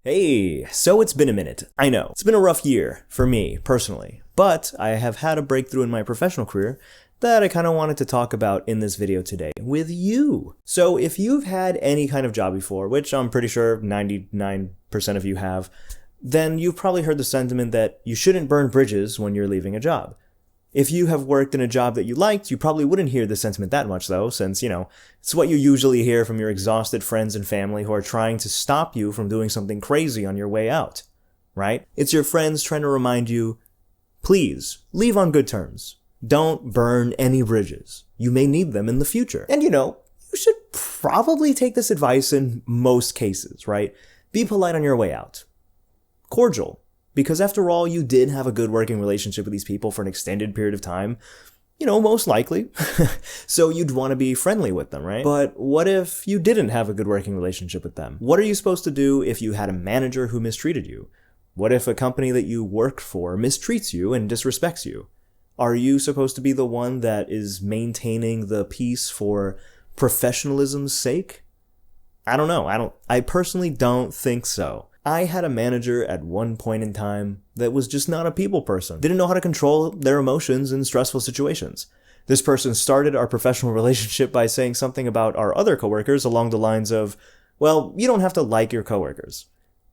Hey, so it's been a minute. I know, it's been a rough year for me, personally, but I have had a breakthrough in my professional career that I kind of wanted to talk about in this video today with you. So if you've had any kind of job before, which I'm pretty sure 99% of you have, then you've probably heard the sentiment that you shouldn't burn bridges when you're leaving a job. If you have worked in a job that you liked, you probably wouldn't hear the sentiment that much though, since, it's what you usually hear from your exhausted friends and family who are trying to stop you from doing something crazy on your way out, right? It's your friends trying to remind you, please, leave on good terms. Don't burn any bridges. You may need them in the future. And you should probably take this advice in most cases, right? Be polite on your way out. Cordial. Because after all, you did have a good working relationship with these people for an extended period of time. Most likely. So you'd want to be friendly with them, right? But what if you didn't have a good working relationship with them? What are you supposed to do if you had a manager who mistreated you? What if a company that you worked for mistreats you and disrespects you? Are you supposed to be the one that is maintaining the peace for professionalism's sake? I don't know. I personally don't think so. I had a manager at one point in time that was just not a people person. Didn't know how to control their emotions in stressful situations. This person started our professional relationship by saying something about our other coworkers along the lines of, well, you don't have to like your coworkers.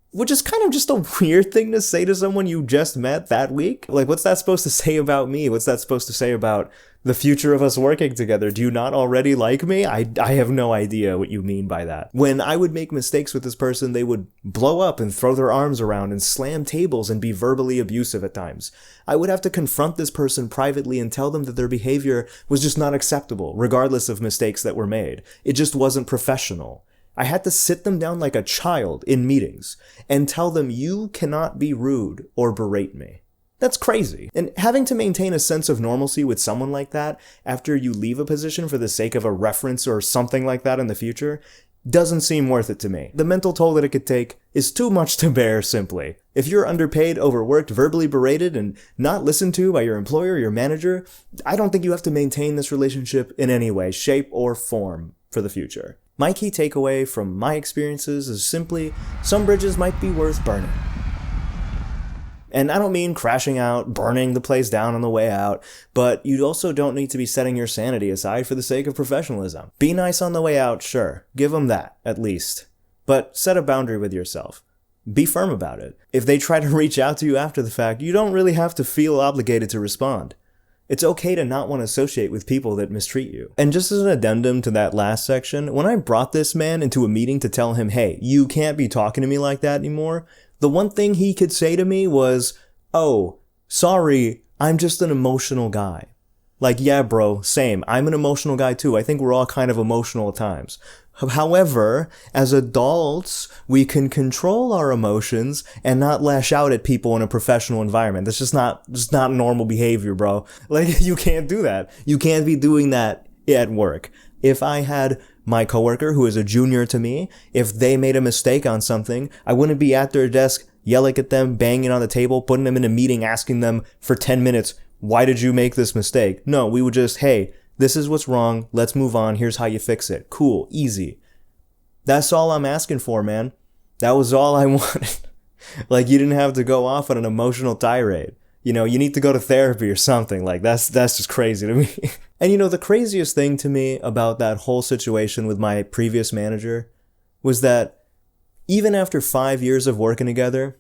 Which is kind of just a weird thing to say to someone you just met that week. Like, what's that supposed to say about me? What's that supposed to say about the future of us working together? Do you not already like me? I have no idea what you mean by that. When I would make mistakes with this person, they would blow up and throw their arms around and slam tables and be verbally abusive at times. I would have to confront this person privately and tell them that their behavior was just not acceptable, regardless of mistakes that were made. It just wasn't professional. I had to sit them down like a child in meetings and tell them, you cannot be rude or berate me. That's crazy. And having to maintain a sense of normalcy with someone like that after you leave a position for the sake of a reference or something like that in the future doesn't seem worth it to me. The mental toll that it could take is too much to bear, simply. If you're underpaid, overworked, verbally berated, and not listened to by your employer or your manager, I don't think you have to maintain this relationship in any way, shape, or form for the future. My key takeaway from my experiences is simply, some bridges might be worth burning. And I don't mean crashing out, burning the place down on the way out, but you also don't need to be setting your sanity aside for the sake of professionalism. Be nice on the way out, sure. Give them that, at least. But set a boundary with yourself. Be firm about it. If they try to reach out to you after the fact, you don't really have to feel obligated to respond. It's okay to not want to associate with people that mistreat you. And just as an addendum to that last section, when I brought this man into a meeting to tell him, hey, you can't be talking to me like that anymore, the one thing he could say to me was, oh, sorry, I'm just an emotional guy. Like, yeah, bro, same. I'm an emotional guy too. I think we're all kind of emotional at times. However, as adults, we can control our emotions and not lash out at people in a professional environment. That's just not normal behavior, bro. Like, you can't do that. You can't be doing that at work. If I had my coworker who is a junior to me, if they made a mistake on something, I wouldn't be at their desk yelling at them, banging on the table, putting them in a meeting, asking them for 10 minutes, why did you make this mistake? No, we would just, hey, this is what's wrong. Let's move on. Here's how you fix it. Cool. Easy. That's all I'm asking for, man. That was all I wanted. Like, you didn't have to go off on an emotional tirade. You need to go to therapy or something. Like, that's just crazy to me. And the craziest thing to me about that whole situation with my previous manager was that even after 5 years of working together,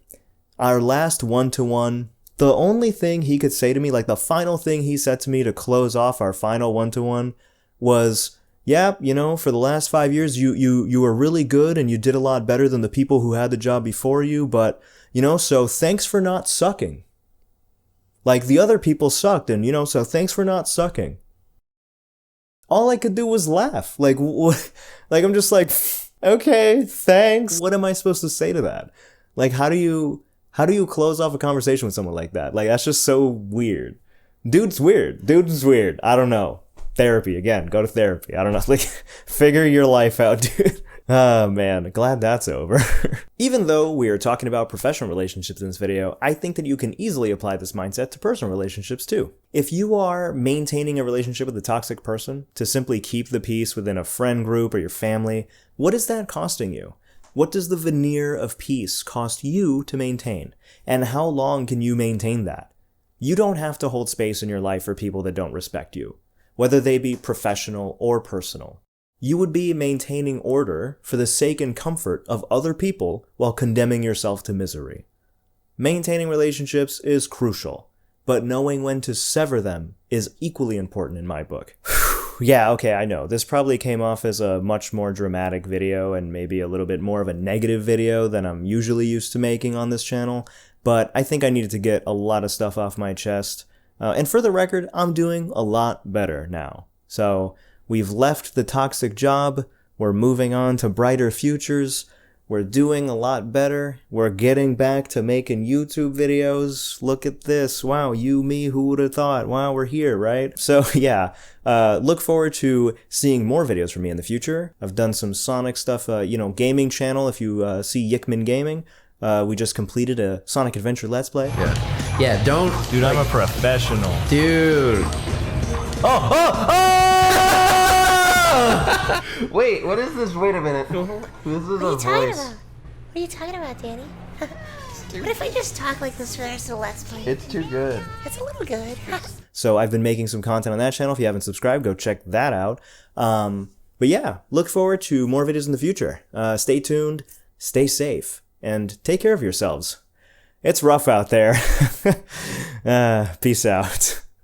our last one-to-one, the only thing he could say to me, like the final thing he said to me to close off our final one-to-one was, yeah, for the last 5 years, you were really good and you did a lot better than the people who had the job before you, but, so thanks for not sucking. Like, the other people sucked and, so thanks for not sucking. All I could do was laugh. Like, I'm just like, okay, thanks. What am I supposed to say to that? Like, how do you close off a conversation with someone like that? Like, that's just so weird. Dude's weird. I don't know. Therapy, again. Go to therapy. I don't know. Like, figure your life out, dude. Oh, man. Glad that's over. Even though we are talking about professional relationships in this video, I think that you can easily apply this mindset to personal relationships too. If you are maintaining a relationship with a toxic person to simply keep the peace within a friend group or your family, what is that costing you? What does the veneer of peace cost you to maintain? And how long can you maintain that? You don't have to hold space in your life for people that don't respect you, whether they be professional or personal. You would be maintaining order for the sake and comfort of other people while condemning yourself to misery. Maintaining relationships is crucial, but knowing when to sever them is equally important in my book. Yeah, okay, I know. This probably came off as a much more dramatic video and maybe a little bit more of a negative video than I'm usually used to making on this channel, but I think I needed to get a lot of stuff off my chest. And for the record, I'm doing a lot better now. So, we've left the toxic job, we're moving on to brighter futures, we're doing a lot better, we're getting back to making YouTube videos. Look at this, wow, you, me, who would have thought? Wow, we're here, right? So yeah, look forward to seeing more videos from me in the future. I've done some Sonic stuff, gaming channel, if you see Yickman Gaming. We just completed a Sonic Adventure Let's Play. Yeah, don't... Dude, I'm a professional. Dude. Wait, what is this? Wait a minute. This is What are a you talking voice. about? What are you talking about, Danny? What if I just talk like this for the rest of the Let's Play? It's too good. It's a little good. So I've been making some content on that channel. If you haven't subscribed, go check that out. But yeah, look forward to more videos in the future. Stay tuned, stay safe, and take care of yourselves. It's rough out there. Peace out.